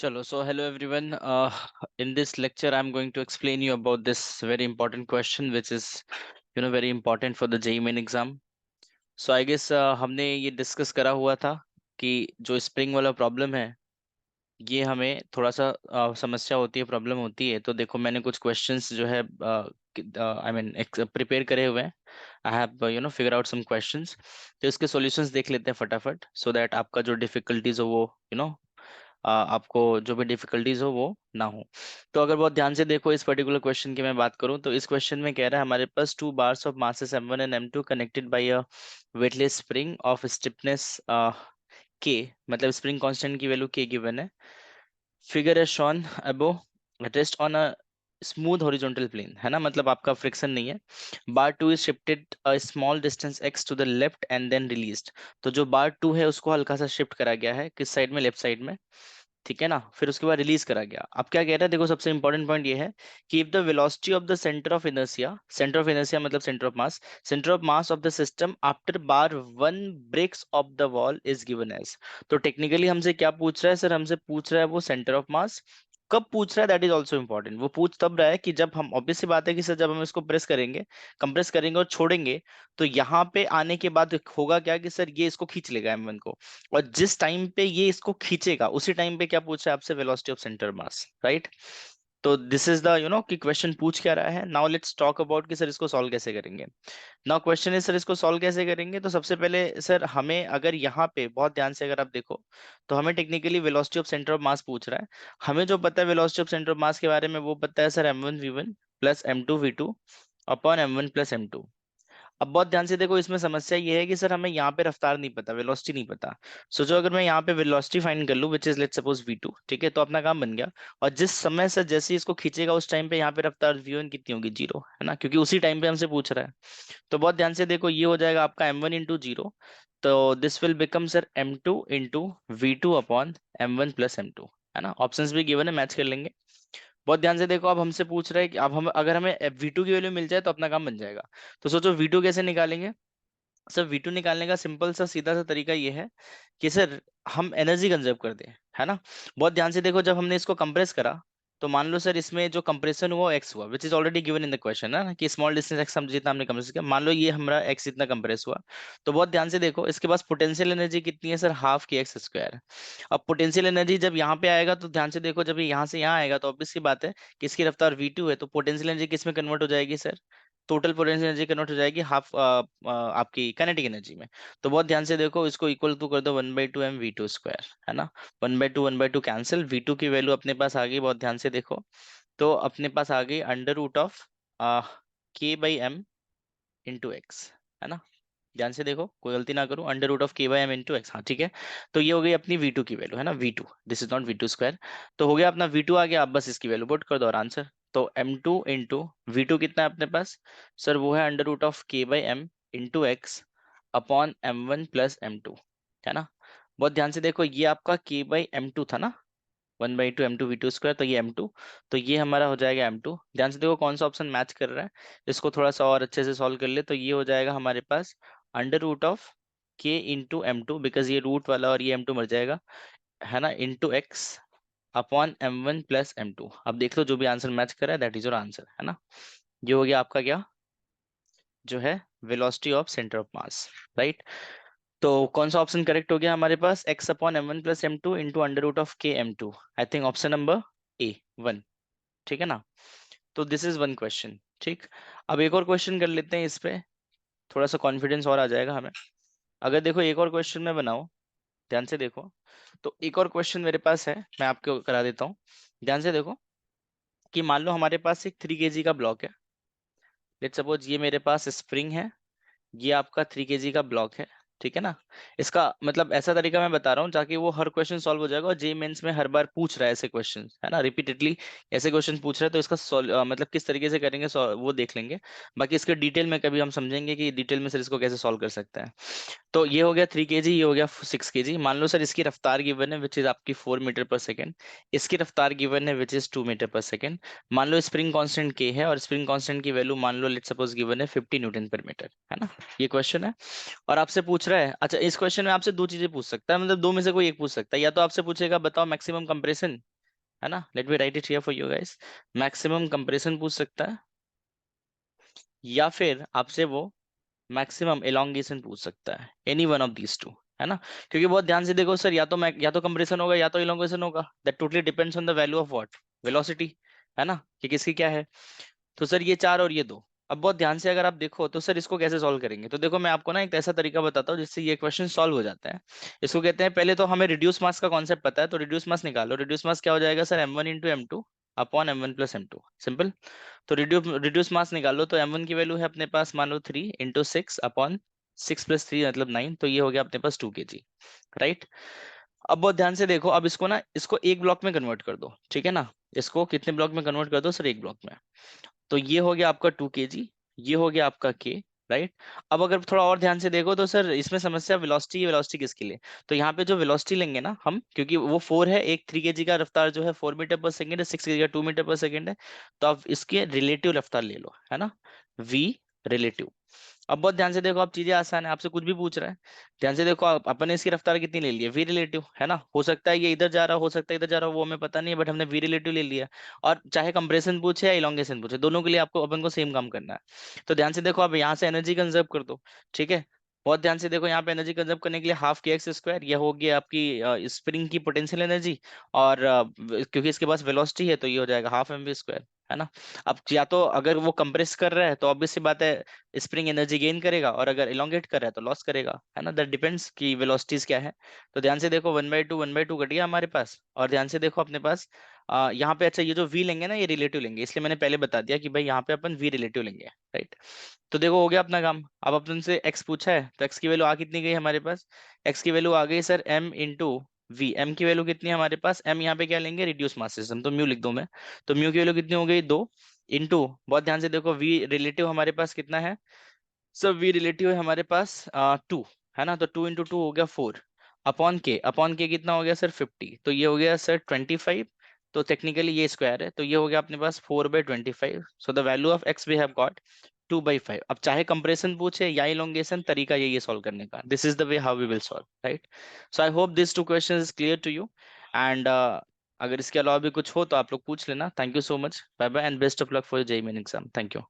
Chalo, so hello everyone. In this lecture, I'm going to explain you about this very important question, which is, very important for the JEE main exam. So I guess हमने ये discuss करा हुआ था कि जो spring वाला problem है, ये हमें थोड़ा सा समस्या होती है, प्रॉब्लम होती है। तो देखो, मैंने कुछ क्वेश्चंस जो है आई मीन प्रिपेयर करे हुए हैं। I have figure out some questions. तो इसके सॉल्यूशंस देख लेते हैं फटाफट, सो दैट आपका जो डिफिकल्टीज हो वो आपको जो भी डिफिकल्टीज हो वो ना हो। तो अगर बहुत ध्यान से देखो, इस पर्टिकुलर क्वेश्चन की मैं बात करूं तो इस क्वेश्चन में कह रहा है हमारे पास two bars of masses m1 and m2 connected by a weightless spring of stiffness k, मतलब स्प्रिंग कांस्टेंट की वैल्यू k गिवन है। फिगर है shown above rest on a smooth horizontal plane, है ना, मतलब आपका फ्रिक्शन नहीं है। Bar two is shifted a small distance x to the left and then released. तो जो बार टू है उसको हल्का सा शिफ्ट करा गया है, किस साइड में, लेफ्ट साइड में, ठीक है ना। फिर उसके बाद रिलीज करा गया। अब क्या कह रहा है, देखो सबसे इंपॉर्टेंट पॉइंट ये है कि if the velocity of the centre of inertia मतलब centre of mass of the system after bar one breaks off the wall is given as. तो टेक्निकली हमसे क्या पूछ रहा है सर, हमसे पूछ रहा है वो सेंटर ऑफ मास। कब पूछ रहा है दैट इज ऑल्सो इंपॉर्टेंट। वो पूछ तब रहा है कि जब हम, ऑब्वियस सी बात है कि सर जब हम इसको प्रेस करेंगे, कंप्रेस करेंगे और छोड़ेंगे, तो यहाँ पे आने के बाद होगा क्या कि सर ये इसको खींच लेगा m1 को। और जिस टाइम पे ये इसको खींचेगा उसी टाइम पे क्या पूछ रहा है आपसे, velocity of centre mass, right. तो दिस इज द कि क्वेश्चन पूछ क्या रहा है। नाउ लेट्स टॉक अबाउट कि सर इसको सॉल्व कैसे करेंगे। नाउ क्वेश्चन इज सर इसको सॉल्व कैसे करेंगे। तो सबसे पहले सर हमें, अगर यहाँ पे बहुत ध्यान से अगर आप देखो, तो हमें technically velocity of centre of मास पूछ रहा है। हमें जो पता है वेलोसिटी ऑफ सेंटर ऑफ मास के बारे में, वो पता है sir m1v1 plus m2v2 upon m1 plus m2। अब बहुत ध्यान से देखो, इसमें समस्या ये है कि सर हमें यहाँ पे रफ्तार नहीं पता, वेलोसिटी नहीं पता। सोचो अगर मैं यहाँ पे वेलोसिटी फाइंड कर लूँ which is let's suppose v2, ठीक है, तो अपना काम बन गया। और जिस समय से जैसे ही इसको खींचेगा उस टाइम पे यहाँ पे रफ्तार v1 कितनी होगी, जीरो, है ना, क्योंकि उसी टाइम पे हमसे पूछ रहा है। तो बहुत ध्यान से देखो, ये हो जाएगा आपका m1 इंटू जीरो। तो this will become sir m2 into v2 upon m1 plus m2, है ना। ऑप्शंस भी गिवन है, मैच कर लेंगे। बहुत ध्यान से देखो, अब हमसे पूछ रहा है कि अब हम, अगर हमें v2 की वैल्यू मिल जाए तो अपना काम बन जाएगा। तो सोचो v2 कैसे निकालेंगे। सर V2 निकालने का सिंपल सा सीधा सा तरीका ये है कि सर हम एनर्जी कंजर्व कर दें, है ना। बहुत ध्यान से देखो, जब हमने इसको कंप्रेस करा, तो मान लो सर इसमें जो कंप्रेशन हुआ एक्स हुआ, which is already given in the question, है ना, कि स्मॉल डिस्टेंस एक्स हम जितना हमने कंप्रेस किया, मान लो ये हमारा एक्स इतना कंप्रेस हुआ। तो बहुत ध्यान से देखो, इसके पास पोटेंशियल एनर्जी कितनी है सर, हाफ की एक्स स्क्वायर। अब पोटेंशियल एनर्जी जब यहाँ पे आएगा, तो ध्यान से देखो, जब ये यहाँ से यहाँ आएगा तो ऑब्वियस सी बात है कि इसकी रफ्तार v2 है, तो पोटेंशियल एनर्जी किस में कन्वर्ट हो जाएगी sir, total potential energy convert हो जाएगी हाफ आपकी काइनेटिक एनर्जी में। तो बहुत ध्यान से देखो, इसको इक्वल टू कर दो 1/2 m v2 स्क्वायर, है ना। 1/2 कैंसिल, v2 की वैल्यू अपने पास आ गई, बहुत ध्यान से देखो। तो अपने पास आ गई under root of k/m into x, है ना। ध्यान से देखो, कोई गलती ना करूं, under root of k/m into x, हाँ ठीक है। तो ये हो गई अपनी v2 की वैल्यू, है ना, v2, this is not v2 square. तो हो गया अपना v2 आ गया, अब बस इसकी वैल्यू पुट कर दो और आंसर। तो m2 इंटू v2 कितना है अपने पास, सर वो है under root of k/m into x upon m1 plus m2, है ना। बहुत ध्यान से देखो, ये आपका k/m2 था ना, 1/2 m2 v2 स्क्वायर, तो ये m2। तो ये हमारा हो जाएगा m2। ध्यान से देखो कौन सा ऑप्शन मैच कर रहा है, इसको थोड़ा सा और अच्छे से सॉल्व कर ले, तो ये हो जाएगा हमारे पास under root of k into m2, because ये रूट वाला और ये m2 मर जाएगा, है ना, into x upon m1 plus m2। अब देख लो जो भी आंसर मैच कर रहा है दैट इज योर आंसर, है ना। ये हो गया आपका क्या, जो है velocity of centre of mass, right. तो कौन सा ऑप्शन करेक्ट हो गया हमारे पास, x upon m1 plus m2 into under root of k m2। I think option number A, one, ठीक है ना। तो दिस इज वन क्वेश्चन, ठीक। अब एक और क्वेश्चन कर लेते हैं, इस पे थोड़ा सा कॉन्फिडेंस और आ जाएगा हमें। अगर देखो एक और क्वेश्चन में बनाओ, ध्यान से देखो, तो एक और क्वेश्चन मेरे पास है, मैं आपको करा देता हूँ। ध्यान से देखो कि मान लो हमारे पास एक 3 kg का ब्लॉक है। लेट्स सपोज ये मेरे पास स्प्रिंग है, ये आपका 3 kg का ब्लॉक है, ठीक है ना। इसका मतलब ऐसा तरीका मैं बता रहा हूँ ताकि वो हर क्वेश्चन सॉल्व हो जाएगा, और जे मेंस में हर बार पूछ रहा है ऐसे क्वेश्चन, है ना, रिपीटेडली ऐसे क्वेश्चन पूछ रहा है, तो इसका मतलब किस तरीके से करेंगे वो देख लेंगे। बाकी इसके डिटेल में कभी हम समझेंगे कि डिटेल में सर इसको कैसे सॉल्व कर सकते हैं। तो ये हो गया 3 kg, ये हो गया 6 kg। मान लो सर इसकी रफ्तार गिवन है विच इज आपकी 4 मीटर पर सेकेंड, इसकी रफ्तार गिवन है विच इज 2 मीटर पर सेकेंड। मान लो स्प्रिंग कांस्टेंट के है और स्प्रिंग कांस्टेंट की वैल्यू मान लो लेट सपोज गिवन है 50 न्यूटन पर मीटर, है ना। ये क्वेश्चन है और आपसे पूछ रहा रहा है। अच्छा, इस क्वेश्चन में आपसे दो चीजें पूछ सकता है, मतलब दो में से कोई एक पूछ सकता है। या तो आपसे पूछेगा बताओ मैक्सिमम कंप्रेशन, है ना, let me right it here for you guys, maximum compression पूछ सकता है, या फिर आपसे वो मैक्सिमम एलोंगेशन पूछ सकता है, any one of these two, है ना। क्योंकि बहुत ध्यान से देखो सर, या तो कंप्रेशन होगा या तो एलोंगेशन होगा, that totally depends on the value of what, velocity, है ना, कि किसकी क्या है। तो सर ये चार और ये दो। अब बहुत ध्यान से अगर आप देखो तो सर इसको कैसे सॉल्व करेंगे, तो देखो मैं आपको ना एक ऐसा तरीका बताता हूँ जिससे ये क्वेश्चन सॉल्व हो जाता है। इसको कहते हैं, पहले तो हमें रिड्यूस मास का कॉन्सेप्ट पता है, तो रिड्यूस मास निकालो। रिड्यूस मास क्या हो जाएगा sir, m1 into M two upon m1 plus m2, simple. तो रिड्यूस मास निकालो, तो m1 की वैल्यू है अपने पास मान लो 3 इंटू 6 अपॉन 6 प्लस 3 मतलब 9, तो ये हो गया अपने पास 2 kg, राइट। अब बहुत ध्यान से देखो, अब इसको ना, इसको एक ब्लॉक में कन्वर्ट कर दो, ठीक है ना। इसको कितने ब्लॉक में कन्वर्ट कर दो सर, एक ब्लॉक में। तो ये हो गया आपका 2 kg, ये हो गया आपका के, राइट। अब अगर थोड़ा और ध्यान से देखो तो सर इसमें समस्या वेलोसिटी, वेलोसिटी किसके लिए, तो यहाँ पे जो वेलोसिटी लेंगे ना हम, क्योंकि वो 4 है, एक 3 kg का रफ्तार जो है 4 मीटर पर सेकेंड है, 6 kg का 2 मीटर पर सेकेंड है, तो आप इसके रिलेटिव रफ्तार ले लो, है ना, v रिलेटिव। अब बहुत ध्यान से देखो, आप चीजें आसान है, आपसे कुछ भी पूछ रहा है, ध्यान से देखो, अपन ने इसकी रफ्तार कितनी ले ली है, वी रिलेटिव, है ना। हो सकता है ये इधर जा रहा हो सकता है इधर जा रहा हो, वो हमें पता नहीं है, बट हमने वी रिलेटिव ले लिया। और चाहे कंप्रेशन पूछे या इलोंगेशन पूछे, दोनों के लिए आपको अपन को सेम काम करना है। तो ध्यान से देखो, आप यहाँ से एनर्जी कंजर्व कर दो, ठीक है। बहुत ध्यान से देखो, यहाँ पे एनर्जी कंजर्व करने के लिए हाफ के एक्स स्क्वायर, यह हो गया आपकी स्प्रिंग की पोटेंशियल एनर्जी, और क्योंकि इसके पास वेलोसिटी है तो ये हो जाएगा हाफ एम वी स्क्वायर, है ना। अब या तो अगर वो कंप्रेस कर रहा है तो ऑब्वियस सी बात है स्प्रिंग एनर्जी गेन करेगा, और अगर इलोंगेट कर रहा है तो लॉस करेगा, है ना, दैट डिपेंड्स कि वेलोसिटीज क्या है। तो ध्यान से देखो, 1/2 कट गया हमारे पास, और ध्यान से देखो अपने पास यहाँ पे, अच्छा ये जो v लेंगे ना ये रिलेटिव लेंगे, इसलिए मैंने पहले बता दिया कि भाई यहाँ पे अपन v रिलेटिव लेंगे, राइट। तो देखो हो गया अपना काम। अब अपन से x पूछा है, तो x की वैल्यू आ कितनी गई हमारे पास, x की वैल्यू आ गई sir m into V. m की वैल्यू कितनी है हमारे पास, m यहाँ पे क्या लेंगे, रिड्यूस मास सिस्टम, तो म्यू लिख दो मैं। तो म्यू की वैल्यू कितनी हो गई, 2 इंटू, बहुत ध्यान से देखो v रिलेटिव हमारे पास कितना है, सब वी रिलेटिव है हमारे पास 2, है ना, तो 2 इंटू 2 हो गया 4, अपॉन के कितना हो गया सर 50, तो ये हो गया सर 25। तो टेक्निकली ये स्क्वायर है, तो ये हो गया अपने पास 4/25, so the value of X we have got 2/5। अब चाहे कंप्रेशन पूछे या इलोंगेशन, तरीका यही है सॉल्व करने का, this is the way how we will solve, right. So I hope this two question is clear to you, and अगर इसके अलावा भी कुछ हो तो आप लोग पूछ लेना। Thank you so much, bye bye and best of luck for JEE Main exam, thank you.